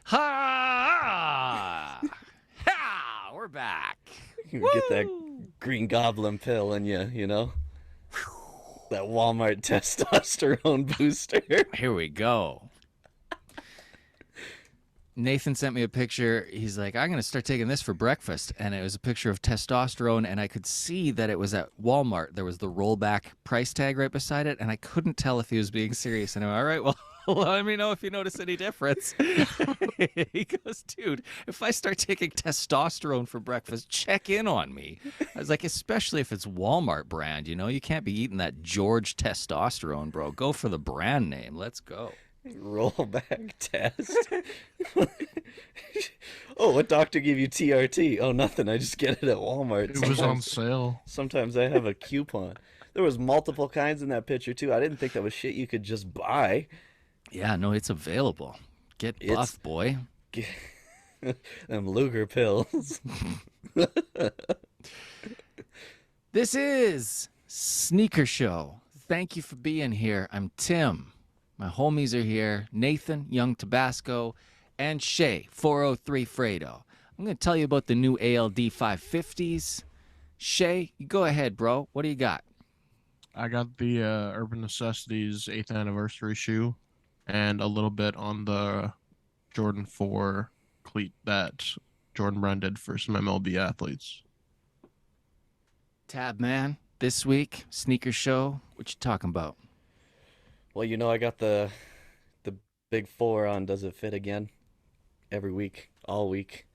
Ha! Ha! We're back. You get that Green Goblin pill in you, you know? That Walmart testosterone booster. Here we go. Nathan sent me a picture. He's like, I'm going to start taking this for breakfast. And it was a picture of testosterone, and I could see that it was at Walmart. There was the rollback price tag right beside it, and I couldn't tell if he was being serious. And I'm all right, well, let me know if you notice any difference. He goes, dude, if I start taking testosterone for breakfast, check in on me. I was like, especially if it's Walmart brand, you know? You can't be eating that George testosterone, bro. Go for the brand name. Let's go. Rollback test. Oh, what doctor gave you TRT? Oh, nothing. I just get it at Walmart. It was on sale. Sometimes I have a coupon. There was multiple kinds in that picture, too. I didn't think that was shit you could just buy. Yeah, no, it's available. Get buff, boy. Them Luger pills. This is Sneaker Show. Thank you for being here. I'm Tim. My homies are here. Nathan, Young Tabasco, and Shay, 403 Fredo. I'm going to tell you about the new ALD 550s. Shay, you go ahead, bro. What do you got? I got the Urban Necessities 8th anniversary shoe and a little bit on the Jordan 4 cleat that Jordan Brand did for some MLB athletes. Tab man, this week, Sneaker Show, what you talking about? Well, you know, I got the big 4 on Does It Fit Again every week, all week.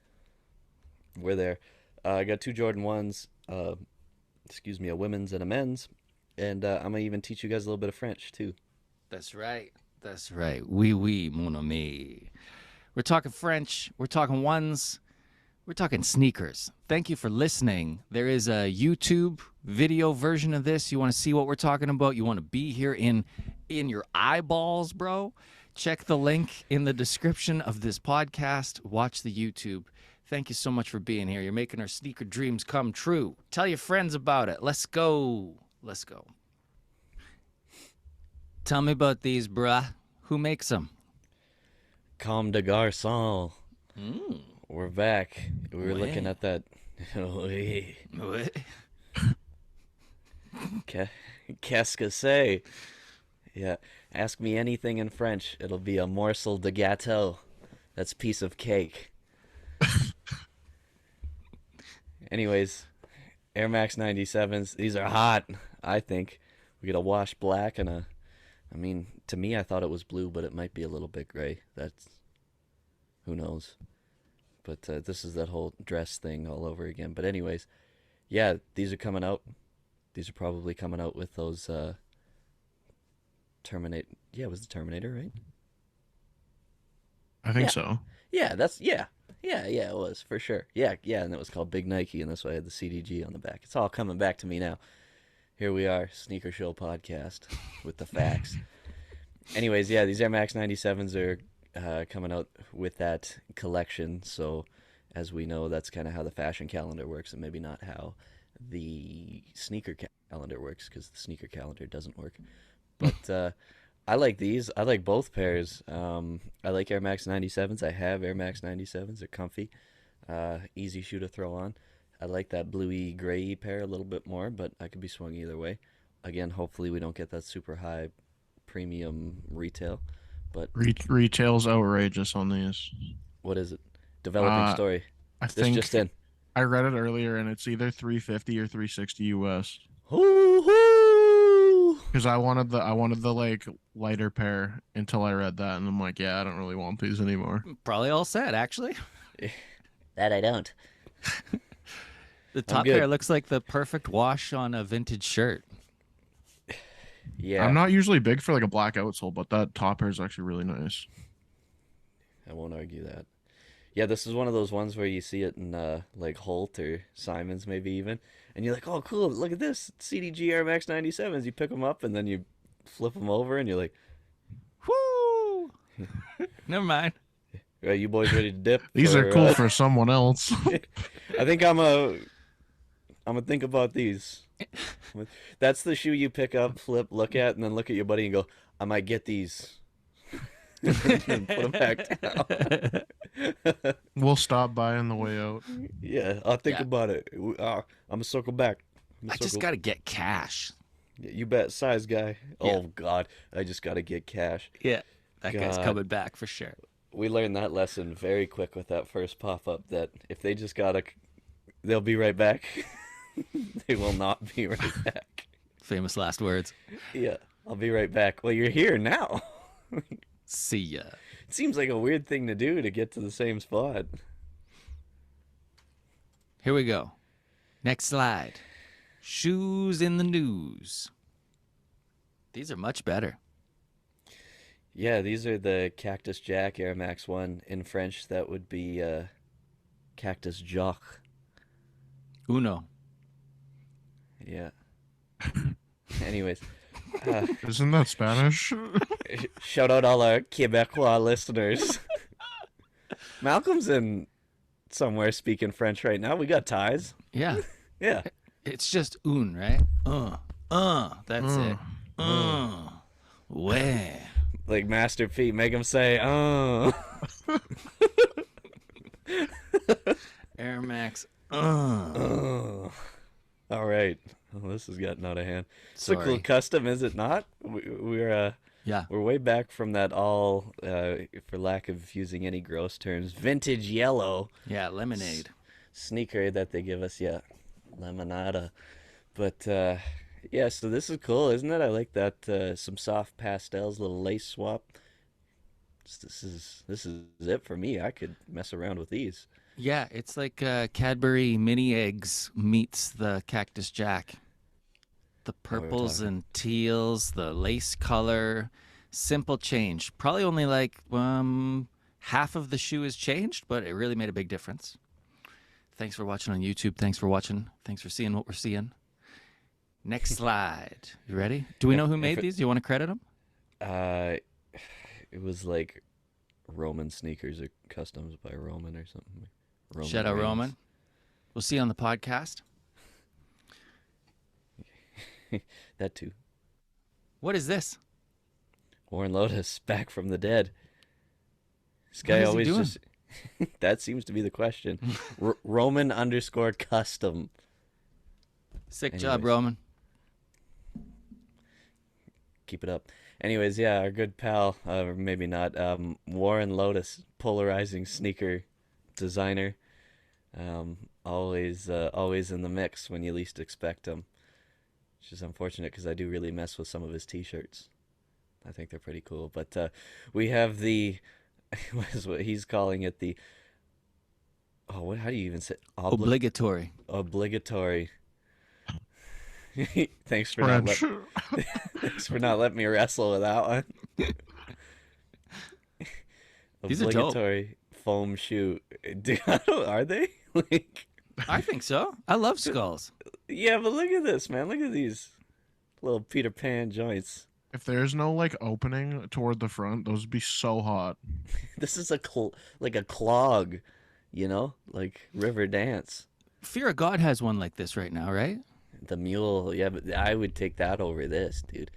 We're there. I got 2 Jordan 1s, a women's and a men's. And I'm going to even teach you guys a little bit of French, too. That's right. That's right. Oui, mon ami. We're talking French. We're talking ones. We're talking sneakers. Thank you for listening. There is a YouTube video version of this. You want to see what we're talking about? You want to be here in your eyeballs, bro? Check the link in the description of this podcast. Watch the YouTube. Thank you so much for being here. You're making our sneaker dreams come true. Tell your friends about it. Let's go. Let's go. Tell me about these, bruh. Who makes them? Comme des Garçons. We're back. We were Ouais. looking at that. Oui. Qu'est-ce que c'est? Yeah. Ask me anything in French. It'll be a morsel de gâteau. That's piece of cake. Anyways, Air Max 97s. These are hot, I think. We get a wash black and to me, I thought it was blue, but it might be a little bit gray. Who knows? But this is that whole dress thing all over again. But anyways, yeah, these are coming out. These are probably coming out with those Terminator. Yeah, it was the Terminator, right? I think so. Yeah, it was for sure. Yeah, and it was called Big Nike, and that's why I had the CDG on the back. It's all coming back to me now. Here we are, Sneaker Show podcast with the facts. Anyways, yeah, these Air Max 97s are coming out with that collection. So, as we know, that's kind of how the fashion calendar works, and maybe not how the sneaker calendar works, because the sneaker calendar doesn't work. But I like these. I like both pairs. I like Air Max 97s. I have Air Max 97s. They're comfy, easy shoe to throw on. I like that bluey gray pair a little bit more, but I could be swung either way. Again, hopefully we don't get that super high premium retail. But Retail's outrageous on these. What is it? Developing story. I This think just in. I read it earlier, and it's either 350 or 360 US. Hoo-hoo! Because I wanted the like lighter pair until I read that, and I'm like, yeah, I don't really want these anymore. Probably all set, actually. That I don't. The top pair looks like the perfect wash on a vintage shirt. Yeah. I'm not usually big for like a black outsole, but that top pair is actually really nice. I won't argue that. Yeah, this is one of those ones where you see it in like Holt or Simons maybe even, and you're like, oh cool, look at this, CDG Air Max 97s. You pick them up and then you flip them over and you're like, whoo! Never mind. are you boys ready to dip? These are cool for someone else. I think I'm gonna think about these. That's the shoe you pick up, flip, look at, and then look at your buddy and go, I might get these. And put them back down. We'll stop by on the way out. Yeah, I'll think Yeah. about it. I'm gonna circle back. I just got to get cash. Yeah, you bet, size guy. Yeah. Oh God, I just gotta get cash. Yeah. That guy's God. coming back for sure. We learned that lesson very quick with that first pop up. That if they just gotta, they'll be right back. They will not be right back. Famous last words. Yeah, I'll be right back. Well, you're here now. See ya. It seems like a weird thing to do to get to the same spot. Here we go. Next slide. Shoes in the news. These are much better. Yeah, these are the Cactus Jack Air Max 1. In French, that would be Cactus Jack. Uno. Yeah. Anyways, Isn't that Spanish? shout out all our Quebecois listeners. Malcolm's in somewhere speaking French right now. We got ties. Yeah. Yeah. It's just un, right? That's it. Ouais. Like Master P, make him say, oh. Air Max. Oh. All right. Well, this has gotten out of hand. It's a cool Sorry. custom, is it not? We're Yeah. way back from that all, for lack of using any gross terms, vintage yellow Yeah, lemonade. sneaker that they give us. Yeah, lemonada. But yeah, so this is cool, isn't it? I like that. Some soft pastels, little lace swap. This is it for me. I could mess around with these. Yeah, it's like Cadbury mini eggs meets the Cactus Jack. The purples talking. and teals, the lace color, simple change. Probably only like half of the shoe is changed, but it really made a big difference. Thanks for watching on YouTube. Thanks for watching. Thanks for seeing what we're seeing. Next slide. You ready? Do we know who made these? Do you want to credit them? It was like Roman sneakers or customs by Roman or something. Shout out Reigns. Roman. We'll see you on the podcast. That too. What is this? Warren Lotus back from the dead. This What guy is he always doing? just. That seems to be the question. Roman _ custom. Sick job, Anyways. Roman. Keep it up. Anyways, yeah, our good pal, or maybe not, Warren Lotus, polarizing sneaker designer. Always in the mix when you least expect him. Which is unfortunate because I do really mess with some of his t-shirts. I think they're pretty cool. But we have the, what is what he's calling it, the, how do you even say? Obligatory. Obligatory. Thanks for not French. Thanks for not letting me wrestle with that one. These are dope. Obligatory foam shoe. Dude, are they? Like, I think so. I love skulls. yeah, but look at this, man. Look at these little Peter Pan joints. If there's no like opening toward the front, those would be so hot. This is like a clog, you know, like River Dance. Fear of God has one like this right now, right? The mule, yeah, but I would take that over this, dude.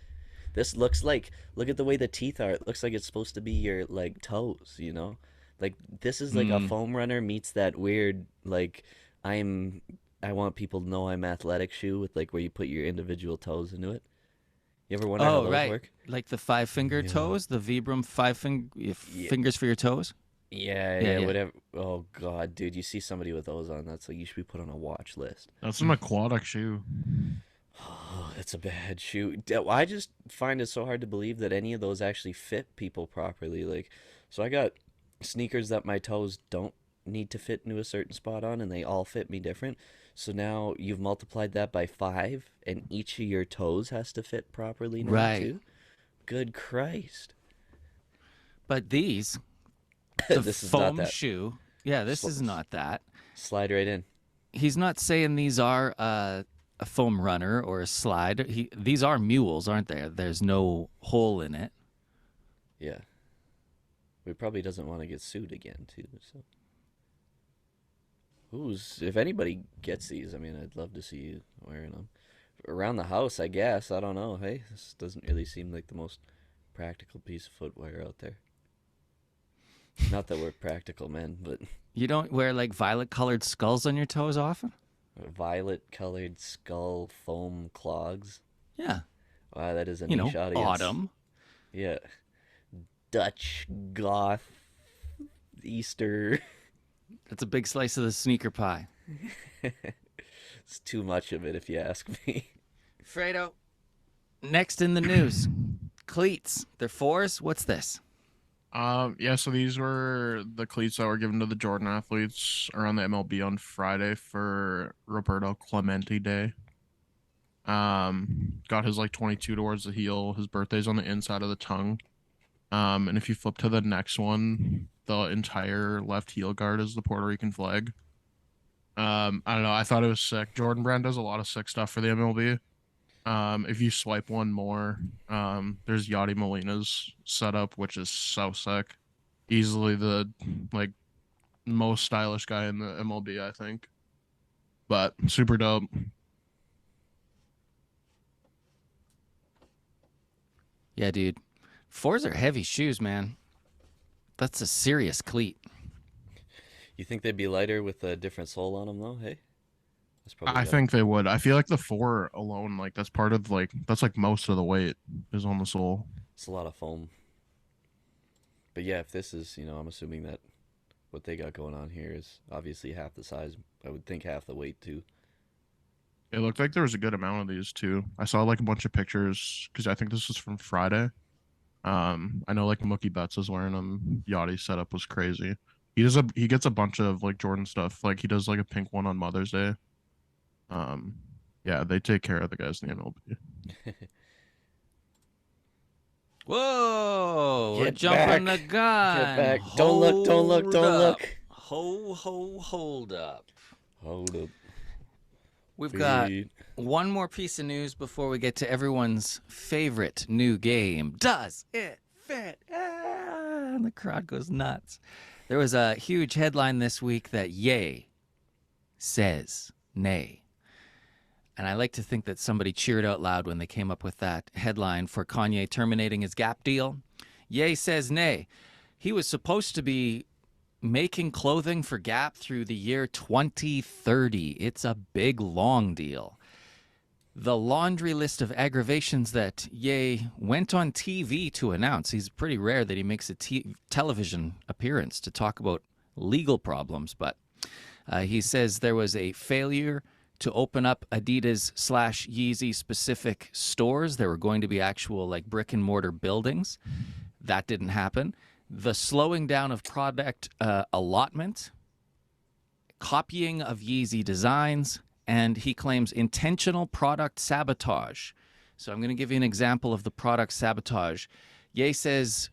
This looks like, look at the way the teeth are. It looks like it's supposed to be your like toes, you know? Like this is like a foam runner meets that weird like I want people to know I'm athletic shoe with like where you put your individual toes into it. You ever wonder how Oh, those right. work? Like the 5-finger toes, the Vibram fingers for your toes. Yeah, yeah. whatever. Oh god, dude, you see somebody with those on, that's like you should be put on a watch list. That's an aquatic shoe. Oh, that's a bad shoe. I just find it so hard to believe that any of those actually fit people properly. Like, so I got sneakers that my toes don't need to fit into a certain spot on, and they all fit me different. So now you've multiplied that by 5, and each of your toes has to fit properly now Right. too. Good Christ! But these, the This is not foam that. shoe, yeah, this is not that. Slide right in. He's not saying these are a foam runner or a slide. These are mules, aren't they? There's no hole in it. Yeah. He probably doesn't want to get sued again too. So, if anybody gets these, I mean, I'd love to see you wearing them. Around the house, I guess. I don't know. Hey, this doesn't really seem like the most practical piece of footwear out there. Not that we're practical men, but You don't wear like violet colored skulls on your toes often? violet-colored skull foam clogs. Yeah. Wow, that is a You niche know, audience. autumn. Yeah. Dutch, goth, Easter. That's a big slice of the sneaker pie. It's too much of it, if you ask me. Fredo, next in the news, cleats. They're fours. What's this? Yeah, so these were the cleats that were given to the Jordan athletes around the MLB on Friday for Roberto Clemente Day. Got his like 22 towards the heel. His birthday's on the inside of the tongue. And if you flip to the next one, the entire left heel guard is the Puerto Rican flag. I don't know. I thought it was sick. Jordan Brand does a lot of sick stuff for the MLB. If you swipe one more, there's Yachty Molina's setup, which is so sick. Easily the like most stylish guy in the MLB, I think. But super dope. Yeah, dude. Fours are heavy shoes, man. That's a serious cleat. You think they'd be lighter with a different sole on them, though? Hey, that's probably. I gotta- think they would. I feel like the four alone, like that's part of that's like most of the weight is on the sole. It's a lot of foam. But yeah, if this is, I'm assuming that what they got going on here is obviously half the size. I would think half the weight too. It looked like there was a good amount of these too. I saw like a bunch of pictures because I think this was from Friday. I know like Mookie Betts was wearing them. Yachty's setup was crazy. He gets a bunch of like Jordan stuff. Like he does like a pink one on Mother's Day. Yeah, they take care of the guys in the MLB. Whoa! We're Get jumping back. the gun. Get back. Don't look, don't look, don't Hold up. look. Hold up. Hold up. We've got Wait. one more piece of news before we get to everyone's favorite new game. Does it fit? Ah, and the crowd goes nuts. There was a huge headline this week that yay says nay. And I like to think that somebody cheered out loud when they came up with that headline for Kanye terminating his Gap deal. Ye says nay. He was supposed to be making clothing for Gap through the year 2030. It's a big, long deal. The laundry list of aggravations that Ye went on TV to announce. He's pretty rare that he makes a television appearance to talk about legal problems, but he says there was a failure to open up Adidas/Yeezy specific stores. There were going to be actual like brick and mortar buildings. That didn't happen. The slowing down of product allotment, copying of Yeezy designs, and he claims intentional product sabotage. So I'm going to give you an example of the product sabotage. Ye says,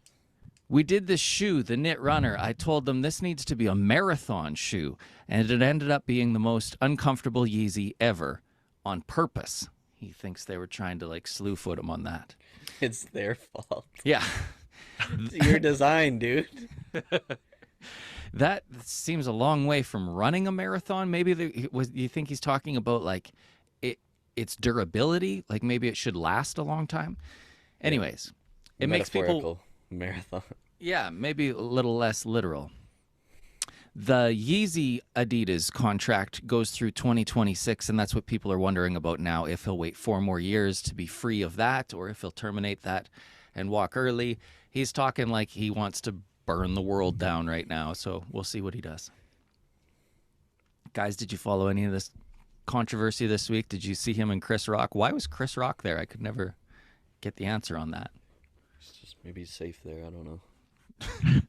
we did this shoe, the Knit Runner. I told them this needs to be a marathon shoe, and it ended up being the most uncomfortable Yeezy ever on purpose. He thinks they were trying to like slew foot him on that. It's their fault. Yeah. It's your design, dude. That seems a long way from running a marathon. Maybe you think he's talking about like its durability, like maybe it should last a long time. Anyways, it makes people Metaphorical marathon. yeah, maybe a little less literal. The Yeezy Adidas contract goes through 2026, and that's what people are wondering about now, if he'll wait 4 more years to be free of that or if he'll terminate that and walk early. He's talking like he wants to burn the world down right now, so we'll see what he does. Guys, did you follow any of this controversy this week? Did you see him and Chris Rock? Why was Chris Rock there? I could never get the answer on that. It's just maybe he's safe there. I don't know.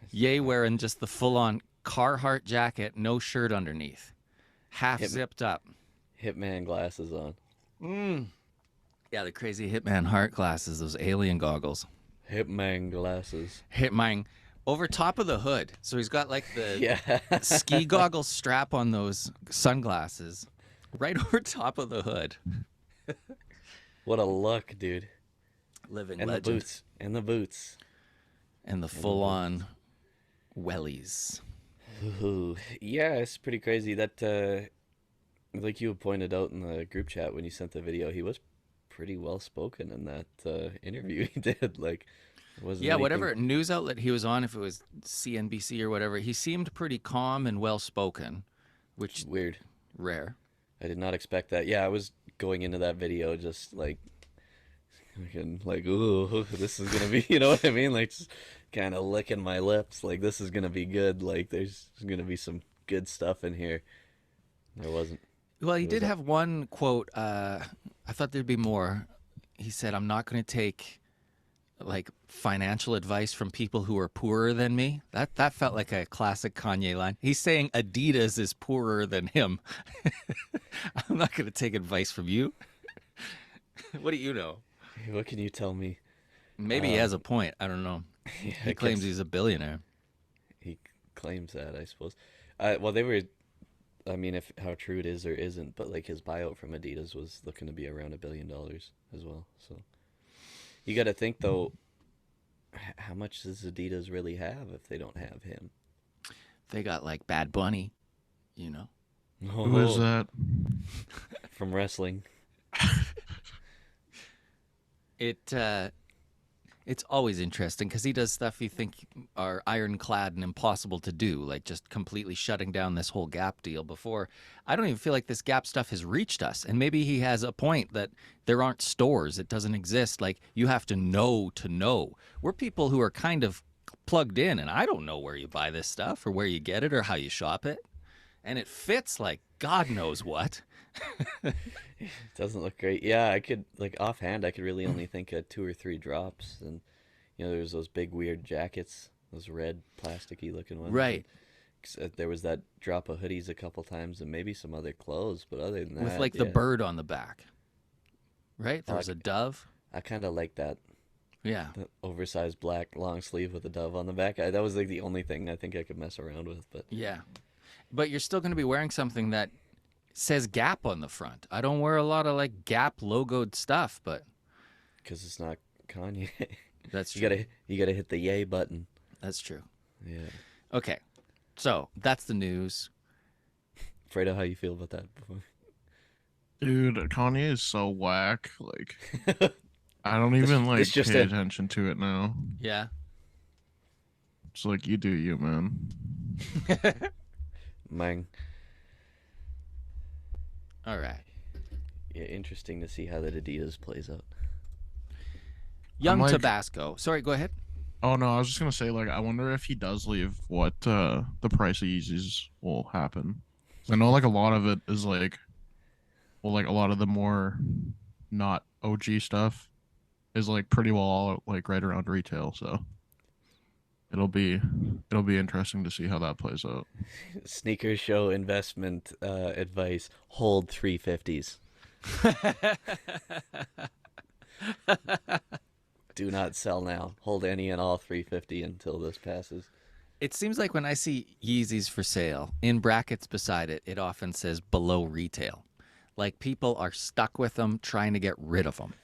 Ye wearing just the full-on Carhartt jacket, no shirt underneath, half zipped up. Hitman glasses on. Yeah, the crazy Hitman heart glasses, those alien goggles. Hitman glasses. Hitman over top of the hood. So he's got like the Yeah. ski goggle strap on those sunglasses right over top of the hood. What a look, dude. Living And legend. the boots. And the boots. And the full-on wellies. Ooh. Yeah, it's pretty crazy. That like you had pointed out in the group chat when you sent the video, he was pretty well spoken in that interview he did. Like, it wasn't Yeah, anything... whatever news outlet he was on, if it was CNBC or whatever, he seemed pretty calm and well spoken, which Weird. rare. I did not expect that. Yeah, I was going into that video just like, ooh, this is gonna be, you know what I mean? Like, just kind of licking my lips, like this is gonna be good. Like, there's gonna be some good stuff in here. There wasn't. Well, he did have one quote. I thought there'd be more. He said, "I'm not going to take like financial advice from people who are poorer than me." That felt like a classic Kanye line. He's saying Adidas is poorer than him. I'm not going to take advice from you. What do you know? What can you tell me? Maybe he has a point. I don't know. Yeah, He claims he's a billionaire. he claims that, I suppose. Well, they were. I mean, if how true it is or isn't, but like his buyout from Adidas was looking to be around $1 billion as well. So you got to think though, how much does Adidas really have if they don't have him? They got like Bad Bunny, you know. Who is that? From wrestling? It's always interesting because he does stuff you think are ironclad and impossible to do, like just completely shutting down this whole Gap deal before. I don't even feel like this Gap stuff has reached us. And maybe he has a point that there aren't stores. It doesn't exist. Like, you have to know to know. We're people who are kind of plugged in, and I don't know where you buy this stuff or where you get it or how you shop it. And it fits like God knows what. It doesn't look great. Yeah, I could, like, offhand, I could really only think of 2 or 3 drops. And, you know, there's those big weird jackets, those red plasticky looking ones. Right. And there was that drop of hoodies a couple times and maybe some other clothes, but other than that, With like the bird on the back. Right? There was a dove. I kind of like that. Yeah. The oversized black long sleeve with a dove on the back. That was like the only thing I think I could mess around with. But Yeah. But you're still going to be wearing something that says Gap on the front. I don't wear a lot of like Gap logoed stuff, but because it's not Kanye. that's true. You gotta hit the yay button. That's true. Yeah. Okay. So that's the news. Fredo, how you feel about that before? Dude, Kanye is so whack. Like, I don't even like it's just pay a- attention to it now. Yeah. It's like, you do you, man. Mang. All right. Yeah, interesting to see how that Adidas plays out. Young like- Tabasco. Sorry, go ahead. Oh no, I was just gonna say, like, I wonder if he does leave, what the price of Yeezys will happen. I know, like, a lot of it is like, well, like a lot of the more not OG stuff is like pretty well all like right around retail. So it'll be interesting to see how that plays out. Sneaker Show investment advice: hold 350s. Do not sell now. Hold any and all 350 until this passes. It seems like when I see Yeezys for sale, in brackets beside it, it often says below retail. Like people are stuck with them, trying to get rid of them.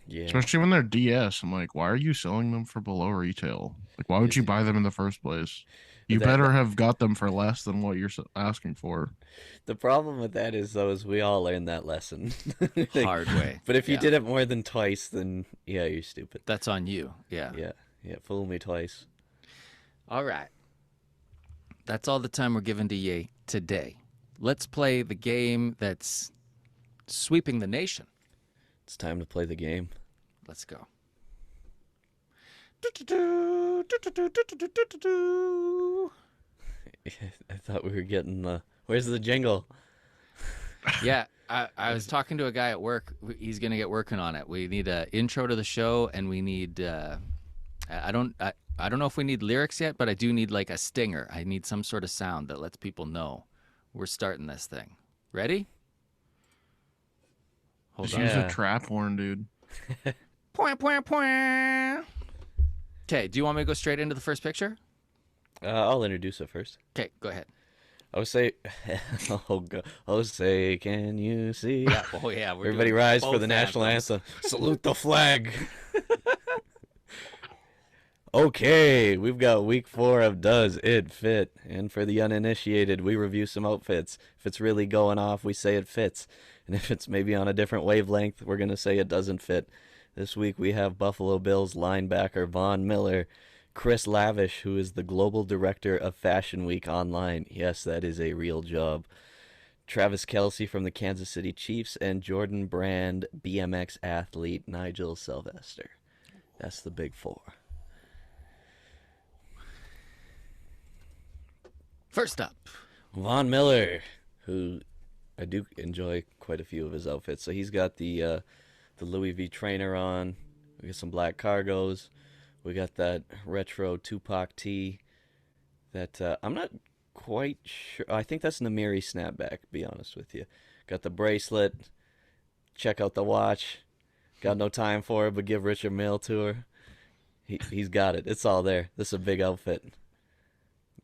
Yeah. Especially when they're DS. I'm like, why are you selling them for below retail? Like, why would you buy them in the first place? You better have got them for less than what you're asking for. The problem with that is, though, is we all learned that lesson. Like, Hard way. But if you Yeah. did it more than twice, then yeah, you're stupid. That's on you. Yeah. Yeah, fool me twice. All right. That's all the time we're giving to Ye today. Let's play the game that's sweeping the nation. It's time to play the game. Let's go. I thought we were getting the... Where's the jingle? Yeah, I was talking to a guy at work. He's going to get working on it. We need an intro to the show, and we need... I don't know if we need lyrics yet, but I do need like a stinger. I need some sort of sound that lets people know we're starting this thing. Ready? Hold Just on. use Yeah. a trap horn, dude. Point, point, point. Okay, do you want me to go straight into the first picture? I'll introduce it first. Okay, go ahead. Jose, Jose, can you see? Yeah, oh yeah. We're Everybody doing rise for both the national anthems. anthem. Salute the flag. Okay, we've got week 4 of Does It Fit? And for the uninitiated, we review some outfits. If it's really going off, we say it fits. And if it's maybe on a different wavelength, we're going to say it doesn't fit. This week we have Buffalo Bills linebacker Von Miller, Chris Lavish, who is the global director of Fashion Week Online. Yes, that is a real job. Travis Kelsey from the Kansas City Chiefs, and Jordan Brand BMX athlete Nigel Sylvester. That's the big 4. First up, Von Miller, who I do enjoy quite a few of his outfits. So he's got the Louis V trainer on. We got some black cargos. We got that retro Tupac tee that I'm not quite sure. I think that's Namiri snapback, to be honest with you. Got the bracelet. Check out the watch. Got no time for it, but give Rich a mail to her. He's got it. It's all there. This is a big outfit.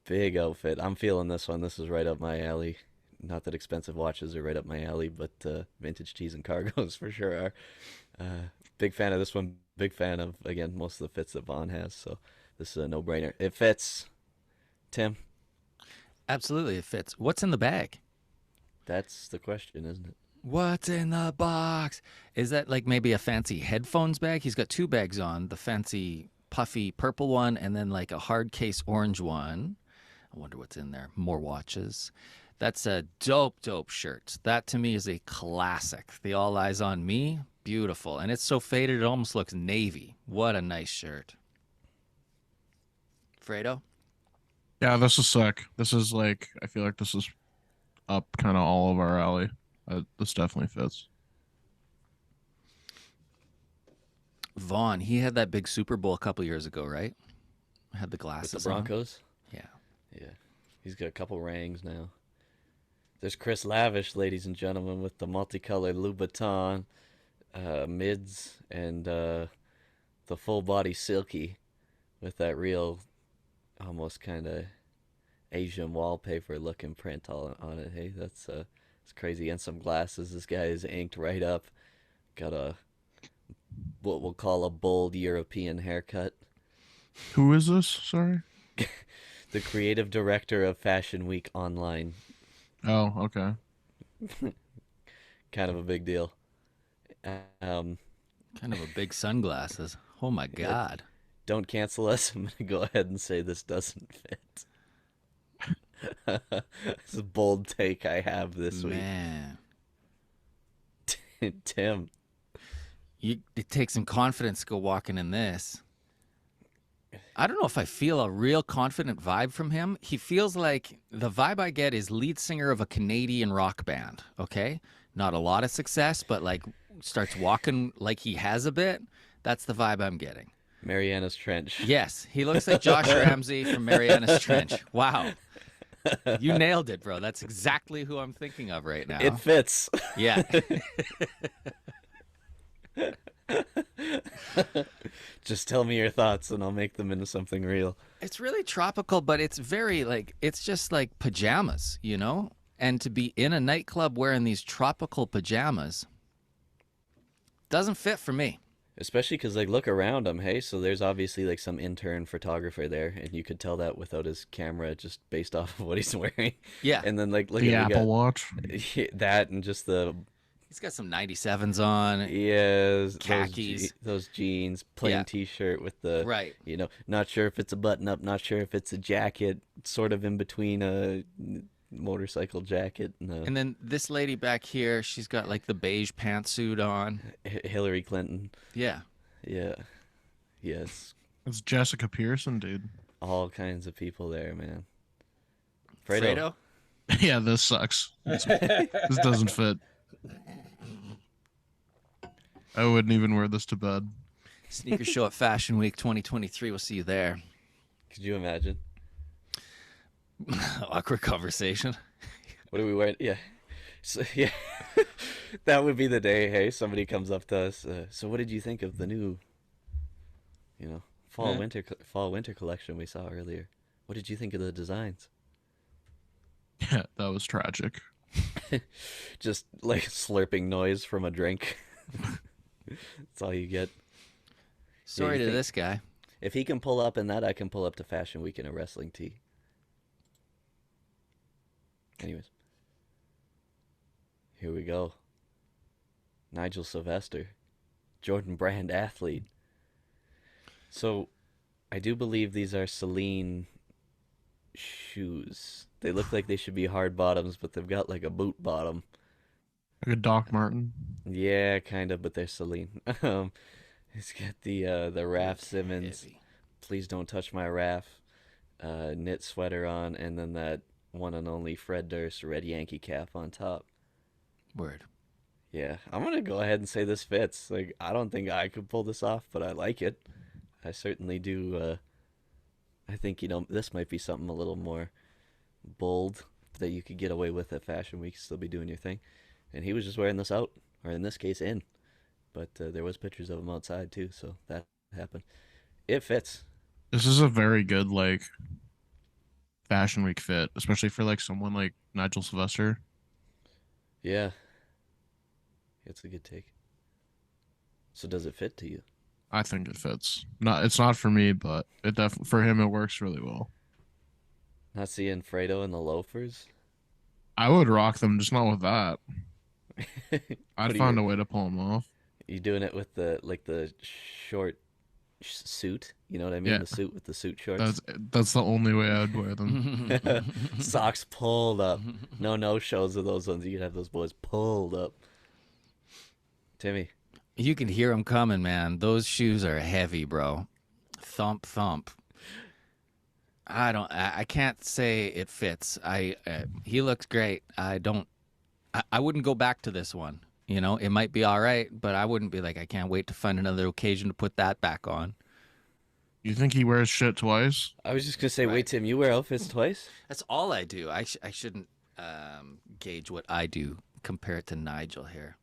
Big outfit. I'm feeling this one. This is right up my alley. Not that expensive watches are right up my alley, but vintage tees and cargos for sure are. Big fan of this one. Big fan of, again, most of the fits that Vaughn has. So this is a no-brainer. It fits. Tim? absolutely it fits. What's in the bag? That's the question, isn't it? What's in the box? Is that like maybe a fancy headphones bag? He's got 2 bags on, the fancy puffy purple one and then like a hard case orange one. I wonder what's in there. More watches. That's a dope shirt. That to me is a classic. The All Eyes on Me, beautiful. And it's so faded it almost looks navy. What a nice shirt. Fredo? Yeah, this is sick. This is like, I feel like this is up kind of all of our alley. This definitely fits. Vaughn, he had that big Super Bowl a couple years ago, right? Had the With glasses the on. Broncos? Yeah. Yeah. He's got a couple rings now. There's Chris Lavish, ladies and gentlemen, with the multicolored Louboutin mids and the full body silky with that real, almost kind of Asian wallpaper looking print all on it. Hey, that's it's crazy. And some glasses. This guy is inked right up. Got a what we'll call a bold European haircut. Who is this? Sorry. The creative director of Fashion Week Online. Oh, okay. Kind of a big deal. Kind of a big sunglasses. Oh my God. Don't cancel us. I'm going to go ahead and say this doesn't fit. It's a bold take I have this Man. week. Tim. It takes some confidence to go walking in this. I don't know if I feel a real confident vibe from him. He feels like the vibe I get is lead singer of a Canadian rock band, okay? Not a lot of success, but like starts walking like he has a bit. That's the vibe I'm getting. Mariana's Trench. Yes, he looks like Josh Ramsey from Mariana's Trench. Wow. You nailed it, bro. That's exactly who I'm thinking of right now. It fits. Yeah. Just tell me your thoughts and I'll make them into something real. It's really tropical, but it's very like, it's just like pajamas, you know? And to be in a nightclub wearing these tropical pajamas doesn't fit for me. Especially because, like, look around him, hey? So there's obviously, like, some intern photographer there, and you could tell that without his camera just based off of what he's wearing. Yeah. And then, like, look The at Apple Watch. that and just the... He's got some 97s on. Yes, Khakis. those jeans, plain Yeah. T-shirt with the... Right. You know, not sure if it's a button-up, not sure if it's a jacket, sort of in between a motorcycle jacket and a... And then this lady back here, she's got like the beige pantsuit on. Hillary Clinton. Yeah. Yeah. Yes. It's Jessica Pearson, dude. All kinds of people there, man. Fredo? Yeah, this sucks. This doesn't fit. I wouldn't even wear this to bed. Sneaker Show at Fashion Week 2023. We'll see you there. Could you imagine? Awkward conversation. What are we wearing? Yeah. So, yeah. That would be the day, hey, somebody comes up to us. So what did you think of the new, fall winter collection we saw earlier? What did you think of the designs? Yeah, that was tragic. Just like slurping noise from a drink. That's all you get. Sorry you to think- this guy. If he can pull up in that, I can pull up to Fashion Week in a wrestling tee. Anyways. Here we go. Nigel Sylvester. Jordan Brand athlete. So, I do believe these are Celine shoes. They look like they should be hard bottoms, but they've got like a boot bottom. Like a Doc Martin. Yeah, kind of, but they're Celine. It's got the Raf Simmons. Heavy. Please don't touch my Raf. Knit sweater on, and then that one and only Fred Durst red Yankee cap on top. Word. Yeah, I'm gonna go ahead and say this fits. Like, I don't think I could pull this off, but I like it. I certainly do. I think, this might be something a little more bold that you could get away with at Fashion Week, still be doing your thing. And he was just wearing this out, or in this case, in. But there was pictures of him outside too, so that happened. It fits. This is a very good like Fashion Week fit, especially for like someone like Nigel Sylvester. Yeah, it's a good take. So does it fit to you? I think it fits. It's not for me, but it for him it works really well. Not seeing Fredo in the loafers. I would rock them, just not with that. I'd What find a way to pull them off. You doing it with the short suit? You know what I mean? Yeah. The suit with the suit shorts. That's the only way I'd wear them. Socks pulled up. No shows of those ones. You could have those boys pulled up. Timmy. You can hear them coming, man. Those shoes are heavy, bro. Thump, thump. I can't say it fits. He looks great. I wouldn't go back to this one. It might be all right, but I wouldn't be like, I can't wait to find another occasion to put that back on. You think he wears shit twice? I was just gonna say, Right. wait, Tim, you wear outfits twice? That's all I do. I shouldn't gauge what I do compared to Nigel here.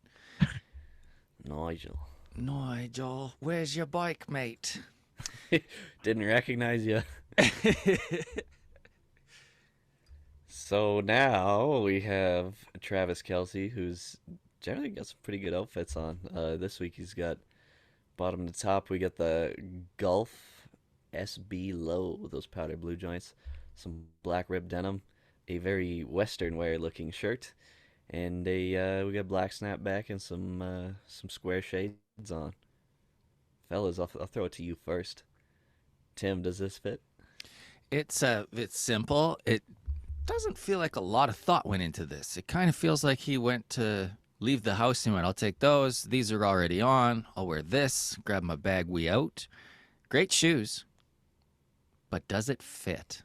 Nigel, where's your bike, mate? Didn't recognize you. So now we have Travis Kelsey, who's generally got some pretty good outfits on. This week he's got bottom to top. We got the Gulf SB Low, those powder blue joints, some black rib denim, a very Western wear looking shirt, and we got black snapback and some square shades on. Fellas, I'll throw it to you first. Tim, does this fit? It's simple. It doesn't feel like a lot of thought went into this. It kind of feels like he went to leave the house and went, I'll take those. These are already on. I'll wear this. Grab my bag. We out. Great shoes. But does it fit?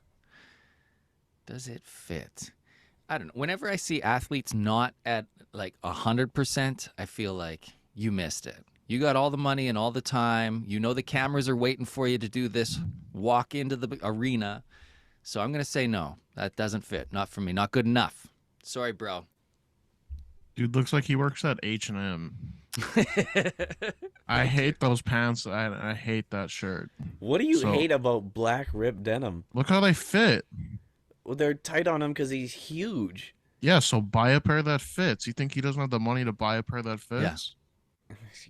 Does it fit? I don't know. Whenever I see athletes not at like 100%, I feel like you missed it. You got all the money and all the time. The cameras are waiting for you to do this walk into the arena. So I'm going to say no. That doesn't fit. Not for me. Not good enough. Sorry, bro. Dude looks like he works at H&M. I hate those pants. I hate that shirt. What do you hate about black rib denim? Look how they fit. Well, they're tight on him because he's huge. Yeah, so buy a pair that fits. You think he doesn't have the money to buy a pair that fits?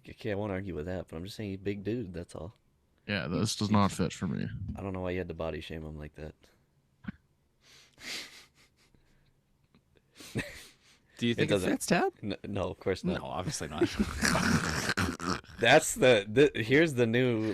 Okay, I won't argue with that, but I'm just saying he's a big dude, that's all. Yeah, this does not fit for me. I don't know why you had to body shame him like that. Do you think it fits, Tab? No, of course not. No, obviously not. That's here's the new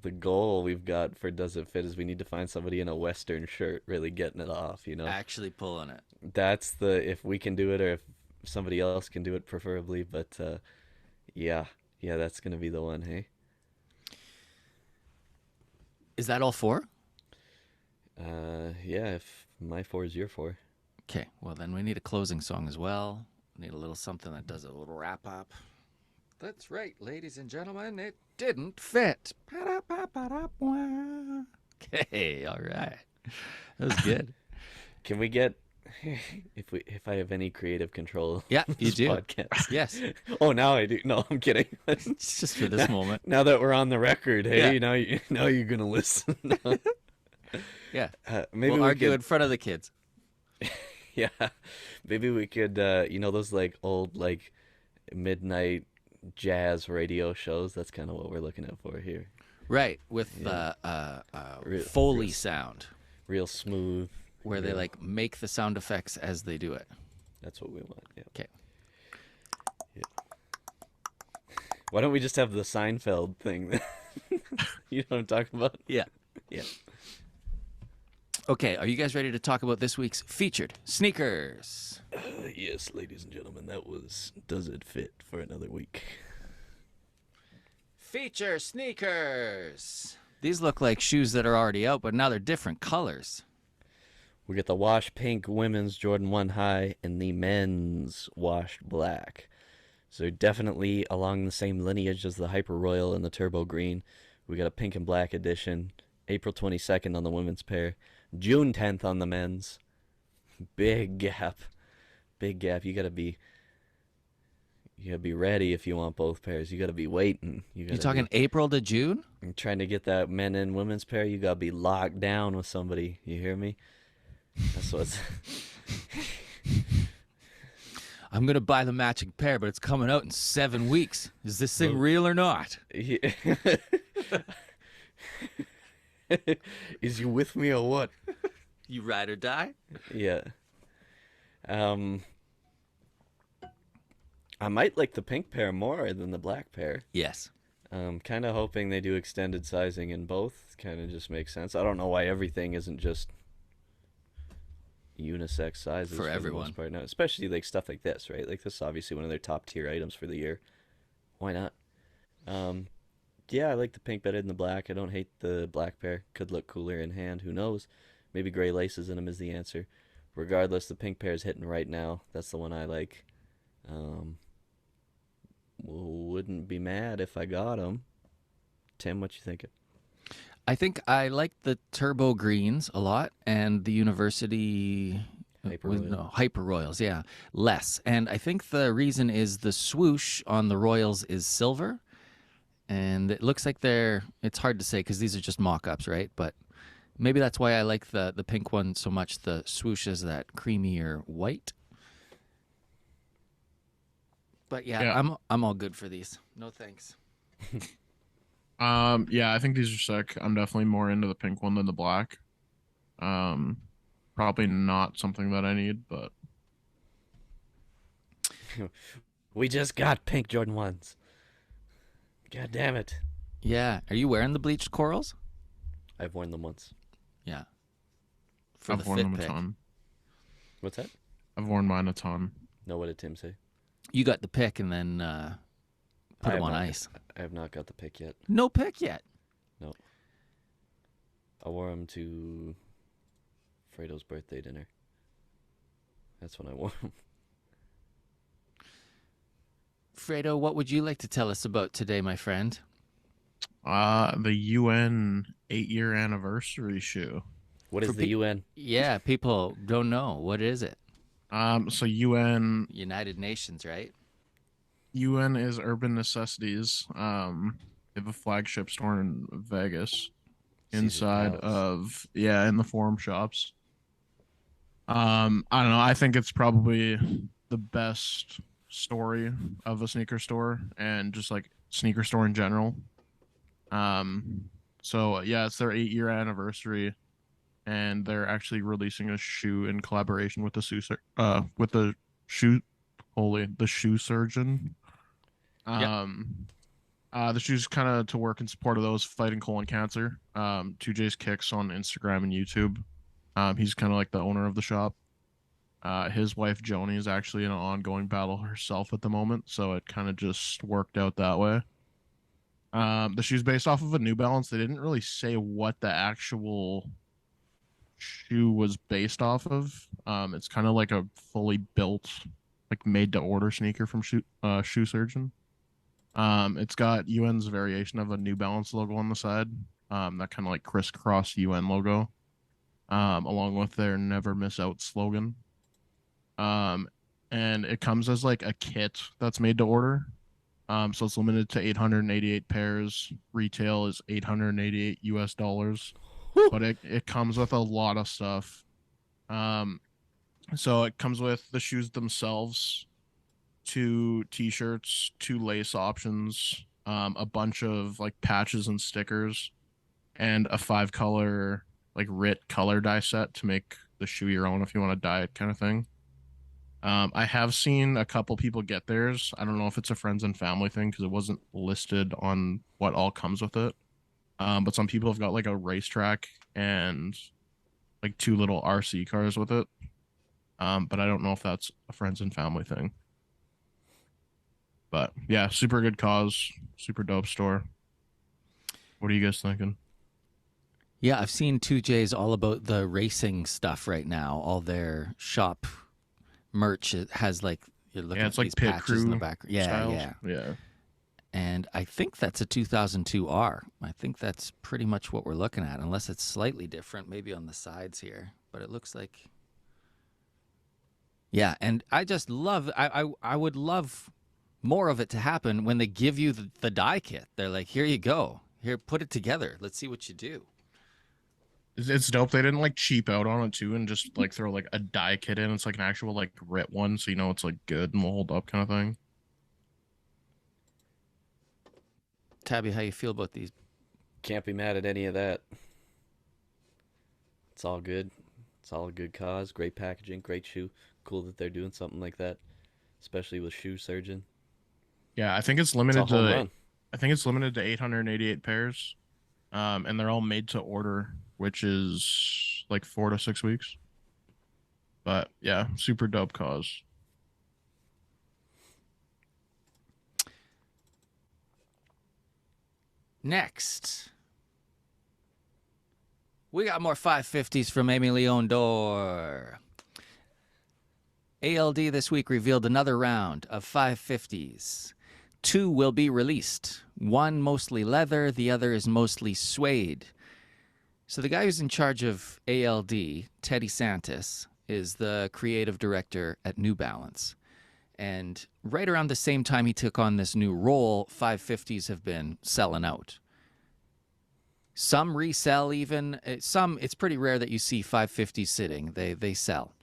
the goal we've got for Does It Fit is we need to find somebody in a Western shirt really getting it off, Actually pulling it. That's if we can do it or if somebody else can do it preferably, but yeah, that's gonna be the one, hey? Is that all four? Yeah, if my 4 is your 4. Okay, well then we need a closing song as well. Need a little something that does a little wrap up. That's right, ladies and gentlemen, it didn't fit. Okay, all right. That was good. Can we get if I have any creative control? Yeah, of you this do. podcast? Yes. Oh, now I do. No, I'm kidding. It's just for this moment. Now that we're on the record, hey, Yeah. now you're gonna listen. Yeah. Maybe we'll we argue could, in front of the kids. Yeah, maybe we could. Those like old like midnight jazz radio shows. That's kind of what we're looking at for here. Right, with Yeah. Real, Foley real, sound, real smooth. where they real- like make the sound effects as they do it. That's what we want. Yeah. Okay. Yeah. Why don't we just have the Seinfeld thing? You know what I'm talking about? Yeah. Yeah. Okay, are you guys ready to talk about this week's featured sneakers? Yes, ladies and gentlemen, that was Does It Fit for another week. Feature sneakers. These look like shoes that are already out, but now they're different colors. We get the wash pink women's Jordan 1 high and the men's washed black. So they're definitely along the same lineage as the Hyper Royal and the Turbo Green. We got a pink and black edition. April 22nd on the women's pair. June 10th on the men's. Big gap. Big gap. You gotta be ready if you want both pairs. You gotta be waiting. You talking April to June? You're trying to get that men and women's pair, you gotta be locked down with somebody. You hear me? That's what's I'm gonna buy the matching pair, but it's coming out in 7 weeks. Is this thing real or not? Is you with me or what? You ride or die? Yeah. I might like the pink pair more than the black pair. Yes. Kind of hoping they do extended sizing in both. Kind of just makes sense. I don't know why everything isn't just unisex sizes For the everyone. most part now, especially like stuff like this, right? Like this is obviously one of their top tier items for the year. Why not? Yeah, I like the pink better than the black. I don't hate the black pair. Could look cooler in hand. Who knows? Maybe gray laces in them is the answer. Regardless, the pink pair is hitting right now. That's the one I like. Wouldn't be mad if I got them. Tim, what you thinking? I think I like the Turbo Greens a lot and the University Hyper Royals, yeah, less. And I think the reason is the swoosh on the Royals is silver. And it looks like it's hard to say because these are just mock-ups, right? But maybe that's why I like the pink one so much. The swoosh is that creamier white. But yeah. I'm all good for these. No thanks. Yeah, I think these are sick. I'm definitely more into the pink one than the black. Probably not something that I need, but We just got pink Jordan 1s. God damn it. Yeah. Are you wearing the bleached corals? I've worn them once. Yeah. For I've the worn fit them a pick. ton. What's that? I've worn mine a ton. No, what did Tim say? You got the pick and then put them on ice. I have not got the pick yet. No pick yet. No. I wore them to Fredo's birthday dinner. That's when I wore them. Fredo, what would you like to tell us about today, my friend? The UN 8-year anniversary shoe. What is For the UN? Yeah, people don't know. What is it? So UN United Nations, right? UN is Urban Necessities. They have a flagship store in Vegas, inside of in the forum shops. I don't know. I think it's probably the best story of a sneaker store and just like sneaker store in general. So yeah, it's their 8-year anniversary, and they're actually releasing a shoe in collaboration with the shoe surgeon. The shoe's kind of to work in support of those fighting colon cancer. 2J's Kicks on Instagram and YouTube. He's kind of like the owner of the shop. His wife Joni is actually in an ongoing battle herself at the moment, so it kind of just worked out that way. The shoe's based off of a New Balance. They didn't really say what the actual shoe was based off of. It's kind of like a fully built, like made to order sneaker from shoe surgeon. It's got UN's variation of a New Balance logo on the side. That kind of like crisscross UN logo. Along with their never miss out slogan. And it comes as like a kit that's made to order. So it's limited to 888 pairs. Retail is $888 US. But it comes with a lot of stuff. So it comes with the shoes themselves. 2 t-shirts, 2 lace options, a bunch of like patches and stickers, and a 5-color like RIT color die set to make the shoe your own if you want to dye it kind of thing. I have seen a couple people get theirs. I don't know if it's a friends and family thing because it wasn't listed on what all comes with it. But some people have got like a racetrack and like 2 little RC cars with it. But I don't know if that's a friends and family thing. But yeah, super good cause, super dope store. What are you guys thinking? Yeah, I've seen 2J's all about the racing stuff right now. All their shop merch it has like you're looking Yeah, at it's like these pit patches in the crew back. Yeah, styles. yeah. Yeah. And I think that's a 2002R. I think that's pretty much what we're looking at, unless it's slightly different, maybe on the sides here. But it looks like, yeah. And I just love. I would love more of it to happen when they give you the die kit. They're like, here you go. Here, put it together. Let's see what you do. It's dope. They didn't like cheap out on it too and just like throw like a die kit in. It's like an actual like RIT one, so you know it's like good and will hold up kind of thing. Tabby, how you feel about these? Can't be mad at any of that. It's all good. It's all a good cause. Great packaging, great shoe. Cool that they're doing something like that, especially with Shoe Surgeon. Yeah, I think it's It's a limited home to run. 888 pairs. And they're all made to order, which is like 4 to 6 weeks. But yeah, super dope cause. Next, we got more 550s from Aimé Dore. ALD this week revealed another round of 550s. 2 will be released. 1 mostly leather, the other is mostly suede. So the guy who's in charge of ALD, Teddy Santis, is the creative director at New Balance. And right around the same time he took on this new role, 550s have been selling out. Some resell even. Some, it's pretty rare that you see 550s sitting. They sell.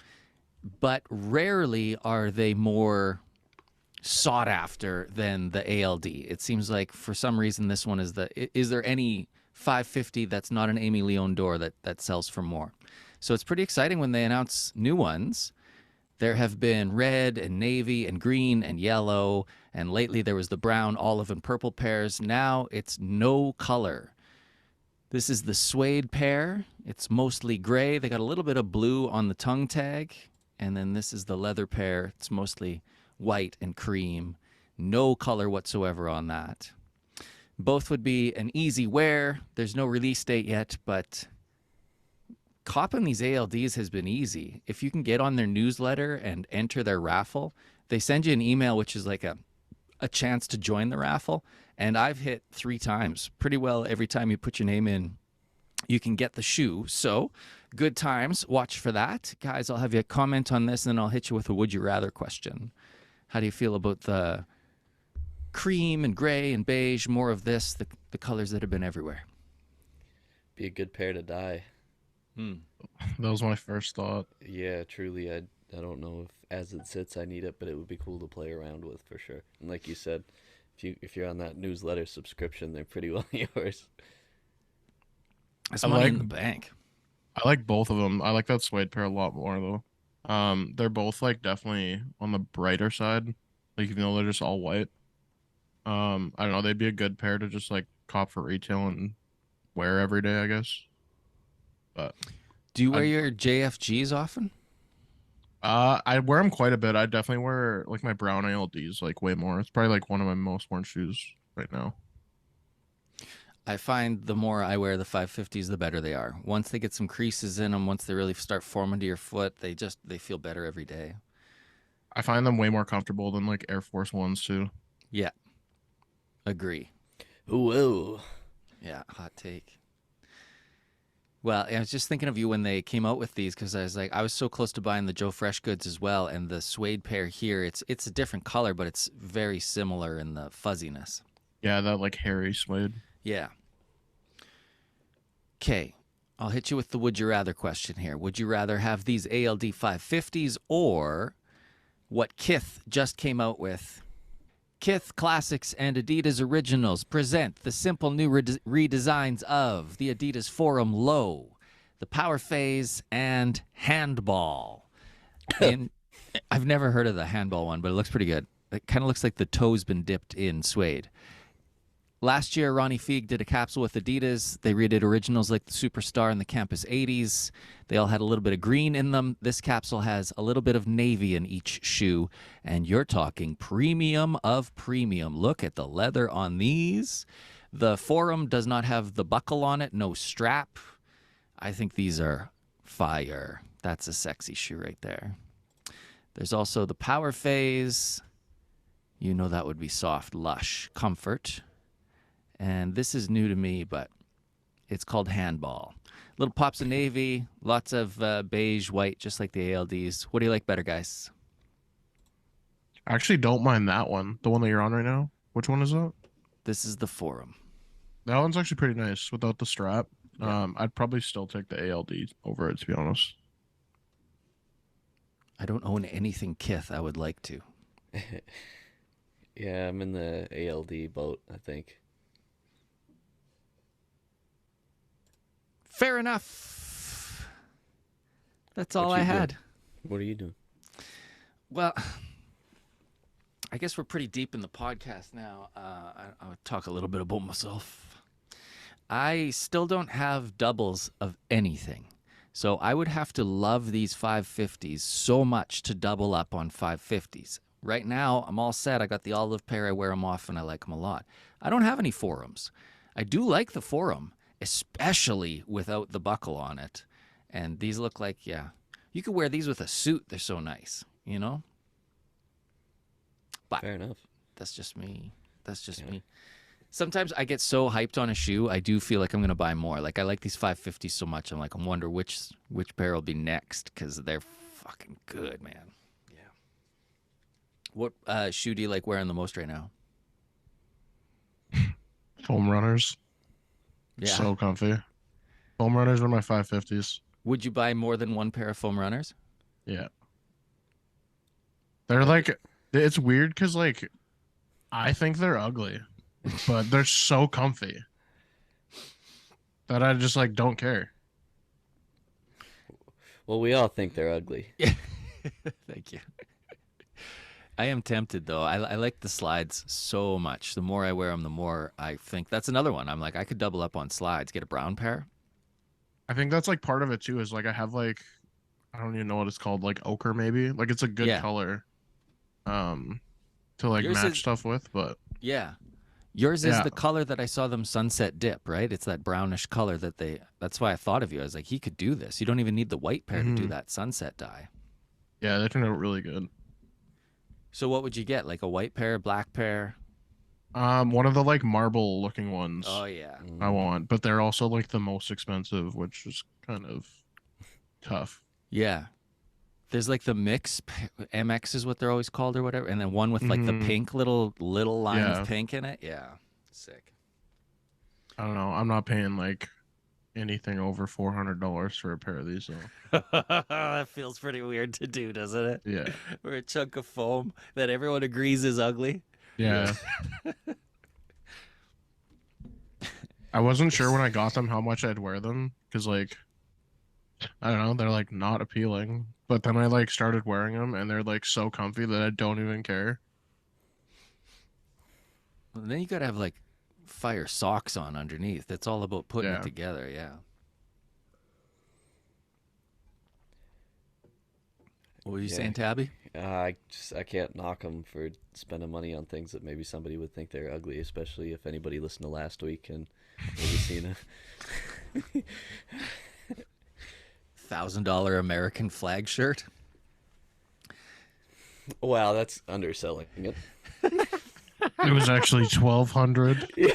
But rarely are they more sought after than the ALD. It seems like for some reason this one is is there any 550 that's not an Aimé Dore that sells for more? So it's pretty exciting when they announce new ones. There have been red and navy and green and yellow, and lately there was the brown, olive, and purple pairs. Now it's no color. This is the suede pair. It's mostly gray. They got a little bit of blue on the tongue tag. And then this is the leather pair. It's mostly white and cream. No color whatsoever on that. Both would be an easy wear. There's no release date yet, but copping these ALDs has been easy. If you can get on their newsletter and enter their raffle, they send you an email, which is like a chance to join the raffle. And I've hit 3 times. Pretty well every time you put your name in, you can get the shoe. So good times. Watch for that. Guys, I'll have you comment on this, and then I'll hit you with a would you rather question. How do you feel about the cream and gray and beige, more of this, the colors that have been everywhere? Be a good pair to dye. That was my first thought. Yeah, truly. I don't know if as it sits I need it, but it would be cool to play around with for sure. And like you said, if you're on that newsletter subscription, they're pretty well yours. It's I money like in the bank. I like both of them. I like that suede pair a lot more though. They're both like definitely on the brighter side. Like even though they're just all white. I don't know, they'd be a good pair to just like cop for retail and wear every day, I guess. But Do you wear I your JFGs often? I wear them quite a bit. I definitely wear like my brown ALDs like way more. It's probably like one of my most worn shoes right now. I find the more I wear the 550s, the better they are. Once they get some creases in them, once they really start forming to your foot, they feel better every day. I find them way more comfortable than like Air Force Ones too. Yeah, agree. Whoa. Yeah, hot take. Well, I was just thinking of you when they came out with these because I was so close to buying the Joe Fresh goods as well, and the suede pair here, it's a different color, but it's very similar in the fuzziness. Yeah, that like hairy suede. Yeah. Okay, I'll hit you with the would you rather question here. Would you rather have these ALD 550s or what Kith just came out with. Kith Classics and Adidas Originals present the simple new redesigns of the Adidas Forum Low, the Power Phase, and Handball. I've never heard of the Handball one, but it looks pretty good. It kind of looks like the toe's been dipped in suede. Last year, Ronnie Feig did a capsule with Adidas. They redid originals like the Superstar and the Campus 80s. They all had a little bit of green in them. This capsule has a little bit of navy in each shoe. And you're talking premium of premium. Look at the leather on these. The Forum does not have the buckle on it, no strap. I think these are fire. That's a sexy shoe right there. There's also the Power Phase. You know that would be soft, lush, comfort. And this is new to me, but it's called Handball. Little pops of navy, lots of beige, white, just like the ALDs. What do you like better, guys? I actually don't mind that one. The one that you're on right now. Which one is that? This is the Forum. That one's actually pretty nice without the strap. Yeah. I'd probably still take the ALD over it, to be honest. I don't own anything Kith. I would like to. Yeah, I'm in the ALD boat, I think. Fair enough. That's all I had. What are you doing? Well, I guess we're pretty deep in the podcast now. I'll talk a little bit about myself. I still don't have doubles of anything. So I would have to love these 550s so much to double up on 550s. Right now, I'm all set. I got the olive pair. I wear them often. I like them a lot. I don't have any Forums. I do like the Forum, especially without the buckle on it. And these look like, yeah, you could wear these with a suit. They're so nice, you know? But Fair enough. that's just me. That's just me. Sometimes I get so hyped on a shoe, I do feel like I'm going to buy more. Like, I like these 550s so much. I'm like, I wonder which pair will be next because they're fucking good, man. Yeah. What shoe do you like wearing the most right now? Foam runners. Yeah. So comfy. Foam runners are my 550s. Would you buy more than one pair of foam runners? Yeah. They're like, it's weird because, like, I think they're ugly, but they're so comfy that I just, like, don't care. Well, we all think they're ugly. Thank you. I am tempted, though. I like the slides so much. The more I wear them, the more I think. That's another one. I'm like, I could double up on slides, get a brown pair. I think that's, like, part of it, too, is, like, I have, like, I don't even know what it's called, like, ochre, maybe? Like, it's a good color to, like, Yours match is- stuff with, but... Yeah. Yours is Yeah. the color that I saw them sunset dip, right? It's that brownish color that's why I thought of you. I was like, he could do this. You don't even need the white pair to do that sunset dye. Yeah, they turned out really good. So what would you get? Like a white pair, black pair? One of the, like, marble looking ones Oh, yeah. I want, but they're also, like, the most expensive, which is kind of tough. Yeah. There's like the mix, MX is what they're always called or whatever, and then one with like the pink little line of pink in it. Yeah. Sick. I don't know. I'm not paying, like, anything over $400 for a pair of these, though. That feels pretty weird to do, doesn't it? Yeah. For a chunk of foam that everyone agrees is ugly. Yeah. I wasn't sure when I got them how much I'd wear them because, like, I don't know, they're, like, not appealing. But then I, like, started wearing them and they're, like, so comfy that I don't even care. Well, then you got to have like fire socks on underneath. It's all about putting it Yeah. together. Yeah. What were you saying, Tabby? I can't knock them for spending money on things that maybe somebody would think they're ugly, especially if anybody listened to last week and maybe seen a $1,000 American flag shirt. Wow, that's underselling it. It was actually $1,200.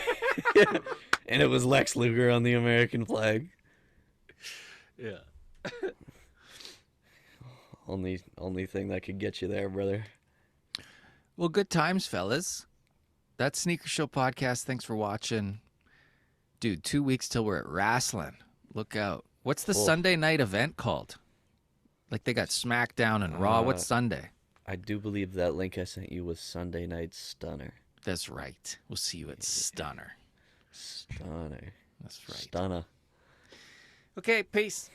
And it was Lex Luger on the American flag. Yeah. Only thing that could get you there, brother. Well, good times, fellas. That's Sneaker Show Podcast. Thanks for watching. Dude, 2 weeks till we're at wrestling. Look out. What's the Sunday night event called? Like they got SmackDown and Raw. What's Sunday? I do believe that link I sent you was Sunday Night Stunner. That's right. We'll see you at Stunner. Stunner. That's right. Stunner. Okay, peace.